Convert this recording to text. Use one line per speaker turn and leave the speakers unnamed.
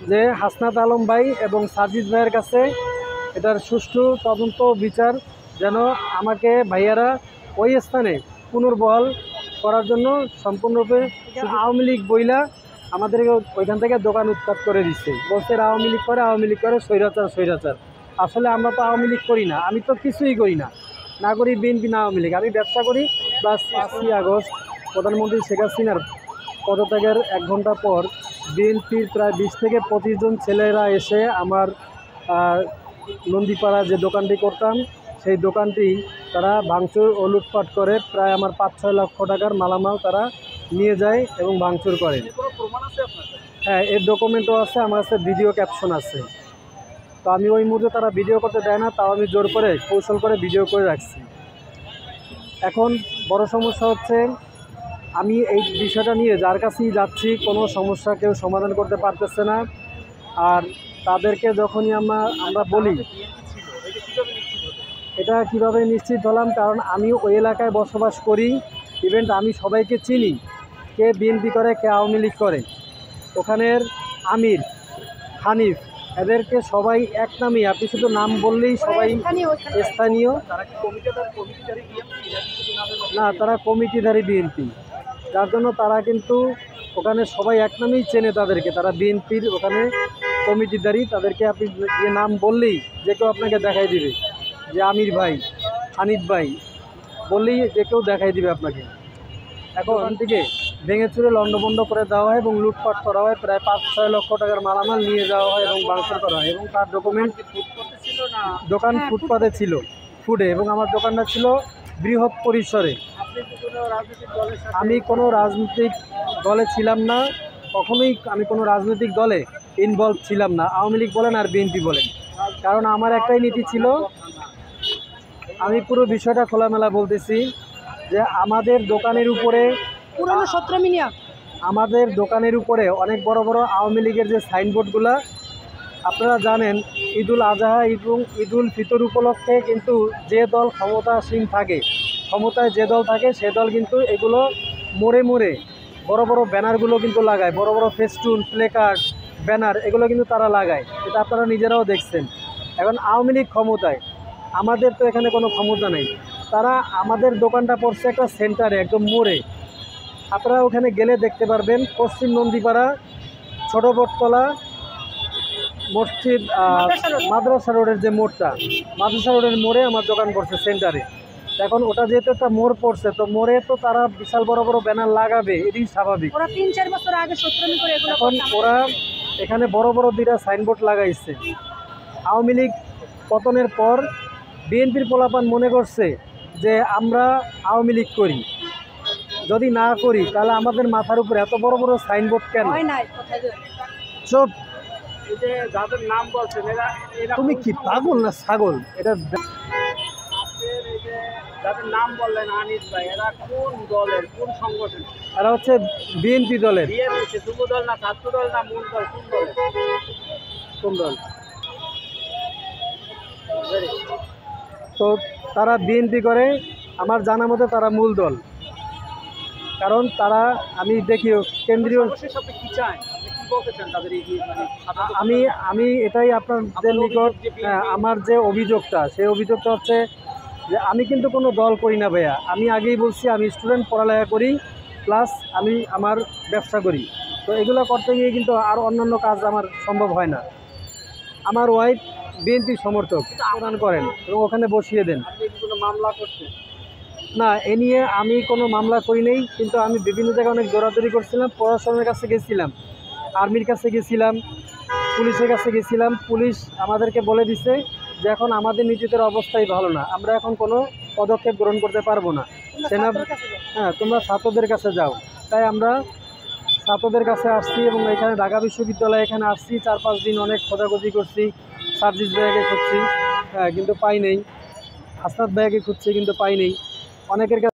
যে হাসনাত আলম ভাই এবং সাজিদ ভাইয়ের কাছে এটার সুষ্ঠু তদন্ত বিচার যেন আমাকে ভাইয়ারা ওই স্থানে পুনর্বহাল করার জন্য সম্পূর্ণরূপে আওয়ামী লীগ বইলা আমাদেরকে ওইখান থেকে দোকান উৎখাত করে দিচ্ছে, বলছে আওয়ামী লীগ করে স্বৈরাচার। আসলে আমরা তো আওয়ামী লীগ করি না, আমি তো কিছুই করি না করি বিএনপি না আওয়ামী লীগ, আমি ব্যবসা করি। প্লাস 5ই আগস্ট প্রধানমন্ত্রী শেখ হাসিনার পদত্যাগের 1 ঘন্টা পর বিএনপির প্রায় 20 থেকে 25 জন ছেলেরা এসে আমার নন্দীপাড়া যে দোকানটি করতাম সেই দোকানটি তারা ভাঙচুর ও লুটপাট করে, প্রায় আমার 5-6 লক্ষ টাকার মালামাল তারা নিয়ে যায় এবং ভাঙচুর করে। হ্যাঁ, এর ডকুমেন্টও আছে, আমার কাছে ভিডিও ক্যাপশন আছে। তো আমি ওই মুহূর্তে তারা ভিডিও করতে দেয় না, তাও আমি জোর করে কৌশল করে ভিডিও করে রাখছি। এখন বড় সমস্যা হচ্ছে আমি এই বিষয়টা নিয়ে যার কাছেই যাচ্ছি কোনো সমস্যা কেউ সমাধান করতে পারতেছে না। আর তাদেরকে যখনই আমরা বলি, এটা কিভাবে নিশ্চিত হলাম, কারণ আমি ওই এলাকায় বসবাস করি, ইভেন আমি সবাইকে চিনি, কে বিএনপি করে কে আওয়ামী লীগ করে। ওখানের আমির, হানিফ, এদেরকে সবাই এক নামই, আপনি শুধু নাম বললেই সবাই স্থানীয়। না, তারা কমিটিধারী বিএনপি, যার জন্য তারা কিন্তু ওখানে সবাই এক নামেই চেনে তাদেরকে, তারা বিএনপির ওখানে কমিটিধারী। তাদেরকে আপনি যে নাম বললেই যে কেউ আপনাকে দেখাই দিবে, যে আমির ভাই, হানিফ ভাই বললেই যে কেউ দেখাই দিবে আপনাকে। এখন ওখান থেকে ভেঙে চুরে লণ্ডভণ্ড করে দেওয়া হয় এবং লুটপাট করা হয়, প্রায় 5-6 লক্ষ টাকার মালামাল নিয়ে যাওয়া হয় এবং ভাঙচুর করা হয়। এবং তার ডকুমেন্ট, দোকান ফুটপাতে ছিল, ফুডে, এবং আমার দোকানটা ছিল বৃহৎ পরিসরে। আমি কোনো রাজনৈতিক দলে ছিলাম না, কখনোই আমি কোনো রাজনৈতিক দলে ইনভলভ ছিলাম না, আওয়ামী লীগ বলেন আর বিএনপি বলেন। কারণ আমার একটাই নীতি ছিল, আমি পুরো বিষয়টা খোলামেলা বলতেছি, যে আমাদের দোকানের উপরে আমাদের দোকানের উপরে অনেক বড় বড় আওয়ামী লীগের যে সাইনবোর্ডগুলো আপনারা জানেন, ঈদুল আজহা এবং ঈদুল ফিতর উপলক্ষে কিন্তু যে দল ক্ষমতাসীন থাকে, ক্ষমতায় যে দল থাকে সে দল কিন্তু এগুলো মোড়ে মোড়ে বড় বড় ব্যানারগুলো কিন্তু লাগায়, বড় বড় ফেস্টুন, প্লেকার্ড, ব্যানার, এগুলো কিন্তু তারা লাগায়। এটা আপনারা নিজেরাও দেখছেন। এখন আওয়ামী লীগ ক্ষমতায়, আমাদের তো এখানে কোনো ক্ষমতা নেই। তারা আমাদের দোকানটা পড়ছে একটা সেন্টারে, একদম মোড়ে। আপনারা ওখানে গেলে দেখতে পারবেন, পশ্চিম নন্দীপাড়া, ছোট বটতলা, মসজিদ, মাদ্রাসা রোডের যে মোড়টা, মাদ্রাসা রোডের মোড়ে আমার দোকান পড়ছে সেন্টারে। এখন ওটা যেহেতু একটা মোড় পড়ছে, তো মোড়ে তো তারা বিশাল বড় বড় ব্যানার লাগাবে, এটাই স্বাভাবিক।
ওরা 3-4 বছর আগে সূত্রমি করে এগুলো,
এখন ওরা এখানে বড় বড় 2টা সাইনবোর্ড লাগাইছে। আওয়ামী লীগ পতনের পর বিএনপির পোলাপান মনে করছে যে আমরা আওয়ামী লীগ করি, যদি না করি তাহলে আমাদের মাথার উপরে এত বড় বড় সাইনবোর্ড কেন? চুপ,
যাদের নাম বলছেন
তুমি কি পাগল না ছাগল? এটা
যাদের নাম বললেন আনিস ভাই, এরা কোন দলের, কোন সংগঠন?
এরা হচ্ছে বিএনপি দলের।
বিএনপি যুব দল না ছাত্র দল না মূল দল, কোন দল?
কোন দল? তো তারা বিএনপি করে, আমার জানা মতে তারা মূল দল। কারণ তারা, আমি দেখি কেন্দ্রীয়,
কি চান, কি বলতে চান তাদের এই
আমি এটাই আপনাদের নিকট আমার যে অভিযোগটা, সেই অভিযোগটা হচ্ছে যে আমি কিন্তু কোনো দল করি না ভাইয়া। আমি আগেই বলছি, আমি স্টুডেন্ট, পড়ালেখা করি, প্লাস আমি আমার ব্যবসা করি। তো এগুলো করতে গিয়ে কিন্তু আর অন্যান্য কাজ আমার সম্ভব হয় না। আমার ওয়াইফ বিএনপি সমর্থক, প্রদান করেন এবং ওখানে বসিয়ে দেন।
কোনো মামলা করছে
না, এ নিয়ে আমি কোনো মামলা করি নাই, কিন্তু আমি বিভিন্ন জায়গায় অনেক দৌড়াদৌড়ি করছিলাম। প্রশাসনের কাছে গেছিলাম, আর্মির কাছে গেছিলাম, পুলিশের কাছে গেছিলাম। পুলিশ আমাদেরকে বলে দিছে যে এখন আমাদের নিজেদের অবস্থাই ভালো না, আমরা এখন কোনো পদক্ষেপ গ্রহণ করতে পারবো না। হ্যাঁ, তোমরা ছাত্রদের কাছে যাও। তাই আমরা ছাত্রদের কাছে আসছি এবং এখানে ঢাকা বিশ্ববিদ্যালয়ে এখানে আসছি। 4-5 দিন অনেক খোঁজাখুঁজি করছি, সার্জিস ভাইয়াকে খুঁজছি, কিন্তু পাই নেই। হাসনাত ভাইয়াকে খুঁজছি কিন্তু পাই নেই। অনেকের কাছে